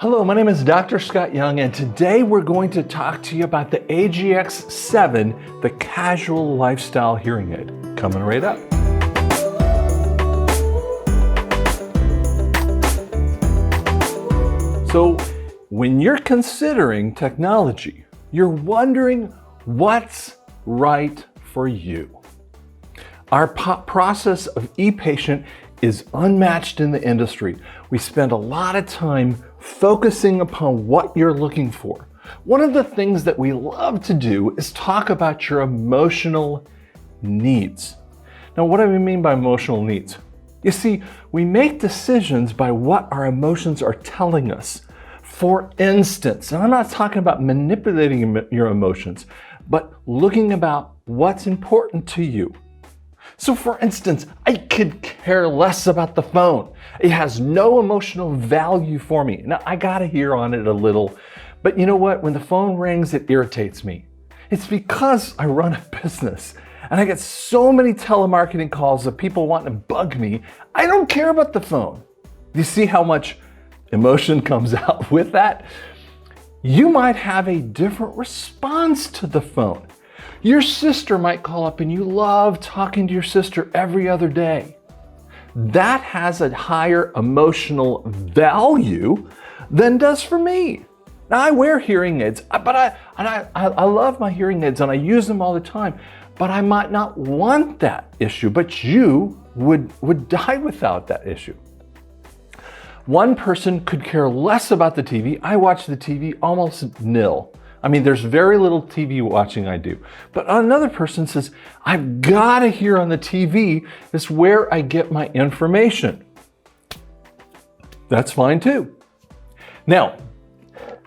Hello, my name is Dr. Scott Young, and today we're going to talk to you about the AGX 7, the casual lifestyle hearing aid. Coming right up. So, when you're considering technology, you're wondering what's right for you. Our process of EPatient is unmatched in the industry. We spend a lot of time focusing upon what you're looking for. One of the things that we love to do is talk about your emotional needs. Now, what do we mean by emotional needs? You see, we make decisions by what our emotions are telling us. For instance, and I'm not talking about manipulating your emotions, but looking about what's important to you. So for instance, I could care less about the phone. It has no emotional value for me. Now, I gotta hear on it a little, but you know what? When the phone rings, it irritates me. It's because I run a business and I get so many telemarketing calls of people wanting to bug me. I don't care about the phone. You see how much emotion comes out with that? You might have a different response to the phone. Your sister might call up and you love talking to your sister every other day. That has a higher emotional value than does for me. Now, I wear hearing aids, but I love my hearing aids and I use them all the time, but I might not want that issue, but you would die without that issue. One person could care less about the TV. I watch the TV almost nil. I mean, there's very little TV watching I do. But another person says, I've got to hear on the TV. It's where I get my information. That's fine too. Now,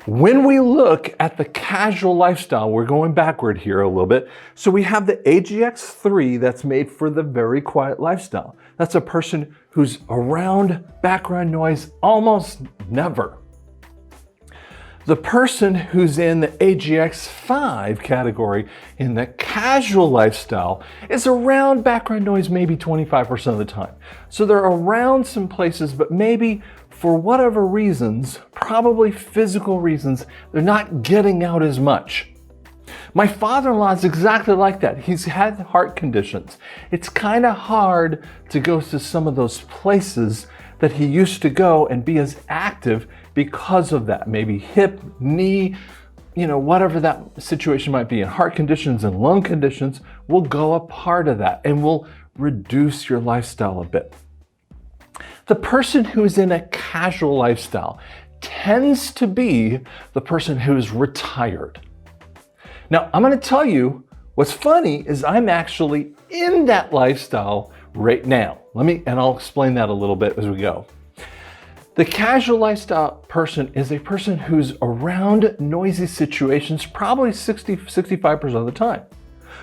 when we look at the casual lifestyle, we're going backward here a little bit. So we have the AGX 3 that's made for the very quiet lifestyle. That's a person who's around background noise almost never. The person who's in the AGX 5 category in the casual lifestyle is around background noise maybe 25% of the time. So they're around some places, but maybe for whatever reasons, probably physical reasons, they're not getting out as much. My father-in-law is exactly like that. He's had heart conditions. It's kind of hard to go to some of those places that he used to go and be as active because of that. Maybe hip, knee, whatever that situation might be. And heart conditions and lung conditions will go a part of that and will reduce your lifestyle a bit. The person who's in a casual lifestyle tends to be the person who's retired. Now, I'm going to tell you what's funny is I'm actually in that lifestyle right now. I'll explain that a little bit as we go. The casual lifestyle person is a person who's around noisy situations probably 65% of the time.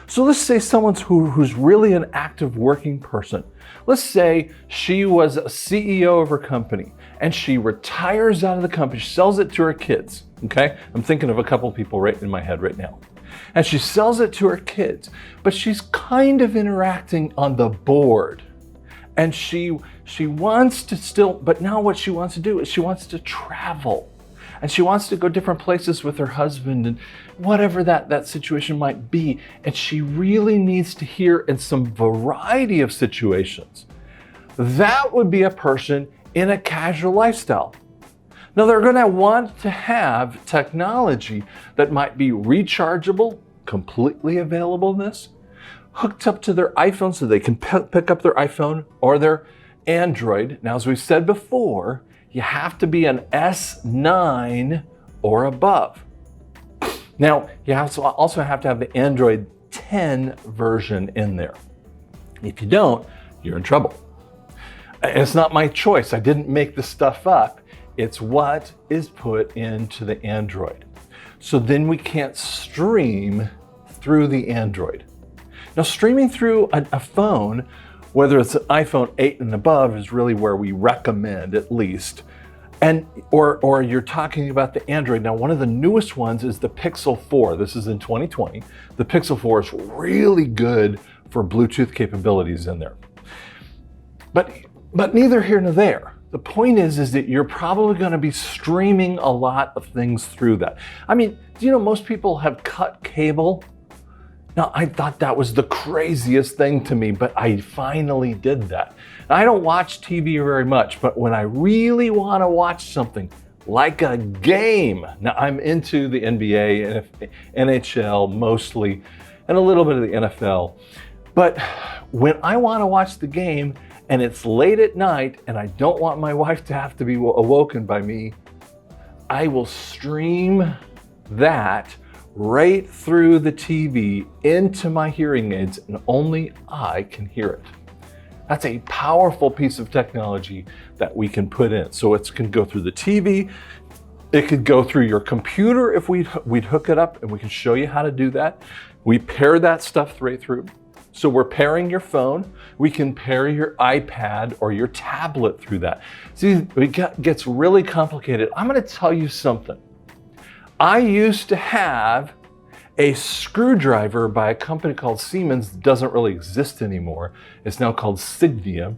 So let's say someone's who's really an active working person. Let's say she was a CEO of her company and she retires out of the company, she sells it to her kids, okay? I'm thinking of a couple people right in my head right now. And she sells it to her kids, but she's kind of interacting on the board. And she wants to still, but now what she wants to do is she wants to travel. And she wants to go different places with her husband and whatever that situation might be. And she really needs to hear in some variety of situations. That would be a person in a casual lifestyle. Now, they're going to want to have technology that might be rechargeable, completely available in this, hooked up to their iPhone so they can pick up their iPhone or their Android. Now, as we've said before, you have to be an S9 or above. Now, you also have to have the Android 10 version in there. If you don't, you're in trouble. And it's not my choice. I didn't make this stuff up. It's what is put into the Android. So then we can't stream through the Android. Now, streaming through a phone, whether it's an iPhone 8 and above, is really where we recommend at least. Or you're talking about the Android. Now, one of the newest ones is the Pixel 4. This is in 2020. The Pixel 4 is really good for Bluetooth capabilities in there. But neither here nor there. The point is that you're probably going to be streaming a lot of things through that. I mean, do you know most people have cut cable? Now, I thought that was the craziest thing to me, but I finally did that. Now, I don't watch TV very much, but when I really want to watch something like a game, now I'm into the NBA and NHL mostly, and a little bit of the NFL. But when I want to watch the game and it's late at night and I don't want my wife to have to be awoken by me, I will stream that right through the TV into my hearing aids, and only I can hear it. That's a powerful piece of technology that we can put in. So it can go through the TV, it could go through your computer if we'd hook it up, and we can show you how to do that. We pair that stuff right through. So we're pairing your phone, we can pair your iPad or your tablet through that. See, it gets really complicated. I'm gonna tell you something. I used to have a screwdriver by a company called Siemens that doesn't really exist anymore. It's now called Signia.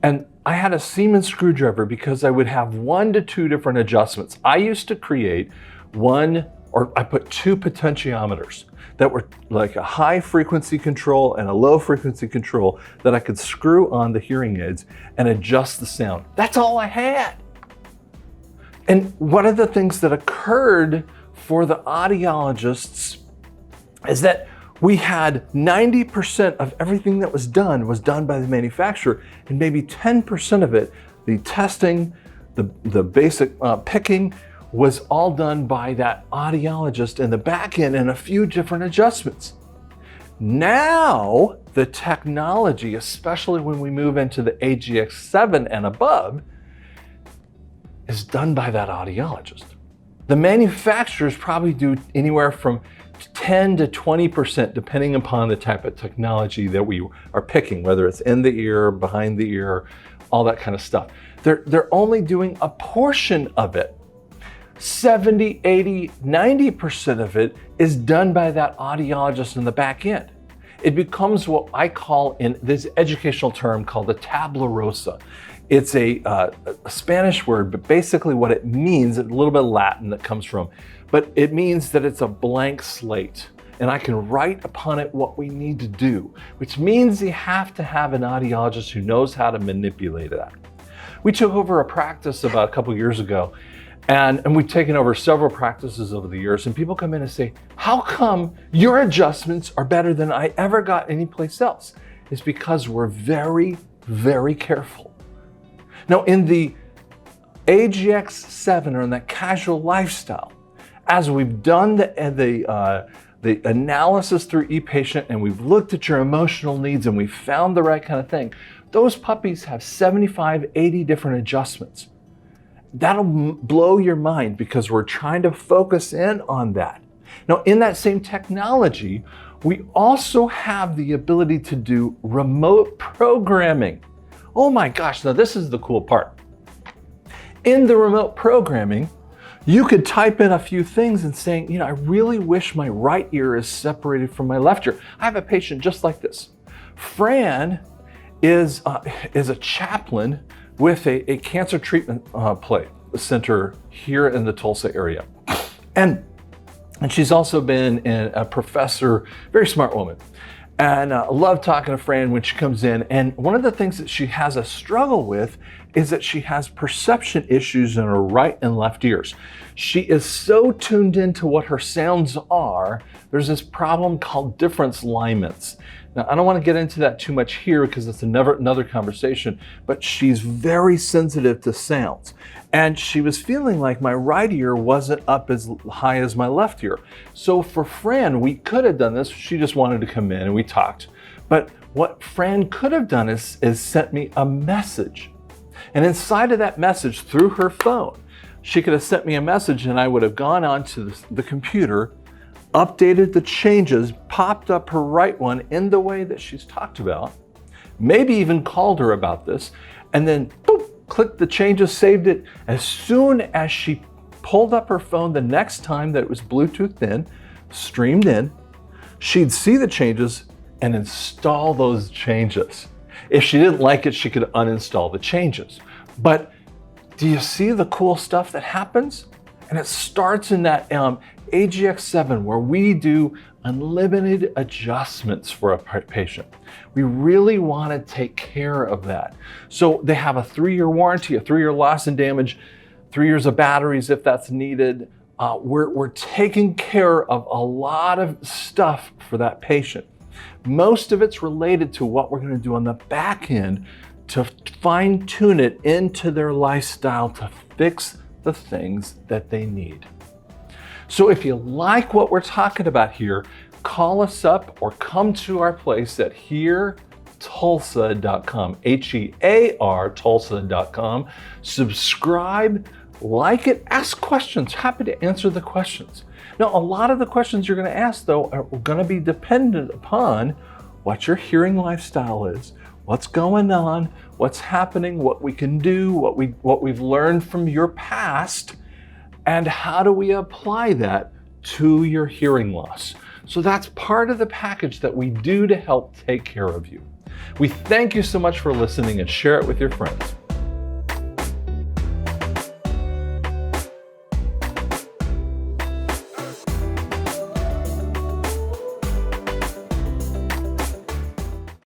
And I had a Siemens screwdriver because I would have 1 to 2 different adjustments. I used to create I put 2 potentiometers that were like a high frequency control and a low frequency control that I could screw on the hearing aids and adjust the sound. That's all I had. And one of the things that occurred for the audiologists is that we had 90% of everything that was done by the manufacturer, and maybe 10% of it, the testing, the basic picking, was all done by that audiologist in the back end and a few different adjustments. Now, the technology, especially when we move into the AGX 7 and above, is done by that audiologist. The manufacturers probably do anywhere from 10 to 20%, depending upon the type of technology that we are picking, whether it's in the ear, behind the ear, all that kind of stuff. They're only doing a portion of it. 70, 80, 90% of it is done by that audiologist in the back end. It becomes what I call, in this educational term, called a Tablarosa. It's a Spanish word, but basically what it means, a little bit of Latin that comes from, but it means that it's a blank slate, and I can write upon it what we need to do, which means you have to have an audiologist who knows how to manipulate that. We took over a practice about a couple years ago, and we've taken over several practices over the years, and people come in and say, how come your adjustments are better than I ever got anyplace else? It's because we're very, very careful. Now, in the AGX 7 or in that casual lifestyle, as we've done the analysis through ePatient and we've looked at your emotional needs and we've found the right kind of thing, those puppies have 75, 80 different adjustments. That'll blow your mind because we're trying to focus in on that. Now, in that same technology, we also have the ability to do remote programming. Oh my gosh, now this is the cool part. In the remote programming, you could type in a few things and saying, I really wish my right ear is separated from my left ear. I have a patient just like this. Fran is a chaplain with a cancer treatment center here in the Tulsa area. And she's also been a professor, very smart woman. And I love talking to Fran when she comes in. And one of the things that she has a struggle with is that she has perception issues in her right and left ears. She is so tuned into what her sounds are, there's this problem called difference alignments. Now, I don't want to get into that too much here because it's another conversation, but she's very sensitive to sounds. And she was feeling like my right ear wasn't up as high as my left ear. So for Fran, we could have done this. She just wanted to come in and we talked. But what Fran could have done is sent me a message. And inside of that message, through her phone, she could have sent me a message and I would have gone onto the computer, updated the changes, popped up her right one in the way that she's talked about, maybe even called her about this, and then boop, clicked the changes, saved it. As soon as she pulled up her phone the next time that it was Bluetoothed in, streamed in, she'd see the changes and install those changes. If she didn't like it, she could uninstall the changes. But Do you see the cool stuff that happens? And it starts in that AGX7 where we do unlimited adjustments for a patient. We really want to take care of that. So they have a 3-year warranty, a 3-year loss and damage, 3 years of batteries if that's needed. We're taking care of a lot of stuff for that patient. Most of it's related to what we're going to do on the back end to fine tune it into their lifestyle to fix the things that they need. So if you like what we're talking about here, call us up or come to our place at heartulsa.com, H-E-A-R Tulsa.com. Subscribe, like it, ask questions. Happy to answer the questions. Now, a lot of the questions you're going to ask, though, are going to be dependent upon what your hearing lifestyle is, what's going on, what's happening, what we can do, what we've learned from your past, and how do we apply that to your hearing loss. So that's part of the package that we do to help take care of you. We thank you so much for listening and share it with your friends.